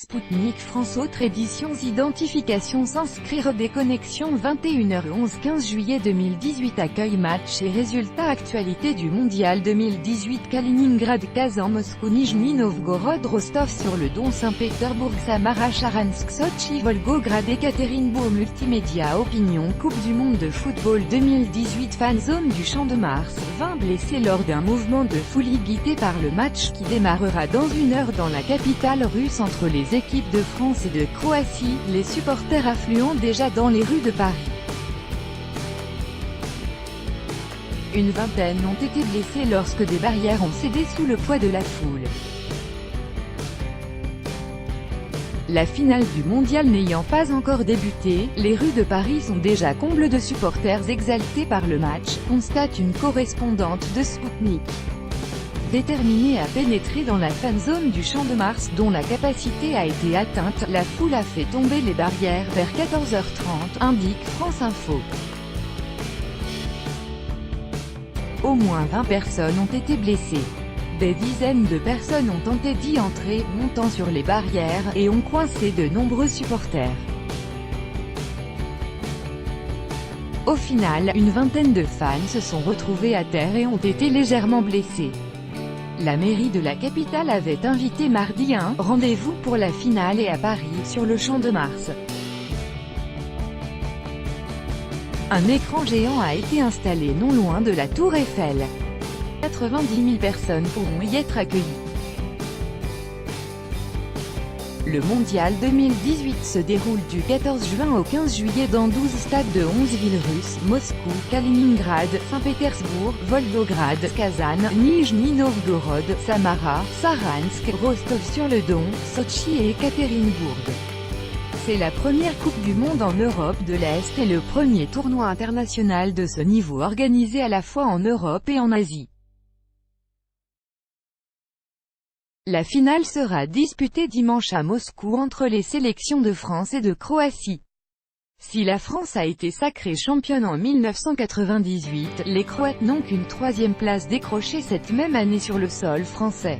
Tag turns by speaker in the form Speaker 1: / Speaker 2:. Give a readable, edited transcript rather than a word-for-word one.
Speaker 1: Spoutnik France. Autres éditions. Identification. S'inscrire. Déconnexion. 21h11. 15 juillet 2018. Accueil, match et résultats. Actualité du mondial 2018. Kaliningrad, Kazan, Moscou, Nijni Novgorod, Rostov-sur-le-Don, Saint-Pétersbourg, Samara, Saransk, Sotchi, Volgograd, Ekaterinbourg. Multimédia. Opinion. Coupe du monde de football 2018. Fanzone du Champ de Mars. 20 blessés lors d'un mouvement de foule guidé par le match qui démarrera dans une heure dans la capitale russe entre les équipes de France et de Croatie. Les supporters affluent déjà dans les rues de Paris. Une vingtaine ont été blessés lorsque des barrières ont cédé sous le poids de la foule. La finale du mondial n'ayant pas encore débuté, les rues de Paris sont déjà combles de supporters exaltés par le match, constate une correspondante de Spoutnik. Déterminée à pénétrer dans la fanzone du Champ de Mars dont la capacité a été atteinte, la foule a fait tomber les barrières vers 14h30, indique France Info. Au moins 20 personnes ont été blessées. Des dizaines de personnes ont tenté d'y entrer, montant sur les barrières, et ont coincé de nombreux supporters. Au final, une vingtaine de fans se sont retrouvés à terre et ont été légèrement blessés. La mairie de la capitale avait invité mardi un rendez-vous pour la finale et à Paris, sur le Champ de Mars. Un écran géant a été installé non loin de la Tour Eiffel. 90 000 personnes pourront y être accueillies. Le mondial 2018 se déroule du 14 juin au 15 juillet dans 12 stades de 11 villes russes, Moscou, Kaliningrad, Saint-Pétersbourg, Volgograd, Kazan, Nijni Novgorod, Samara, Saransk, Rostov-sur-le-Don, Sotchi et Ekaterinbourg. C'est la première Coupe du Monde en Europe de l'Est et le premier tournoi international de ce niveau organisé à la fois en Europe et en Asie. La finale sera disputée dimanche à Moscou entre les sélections de France et de Croatie. Si la France a été sacrée championne en 1998, les Croates n'ont qu'une troisième place décrochée cette même année sur le sol français.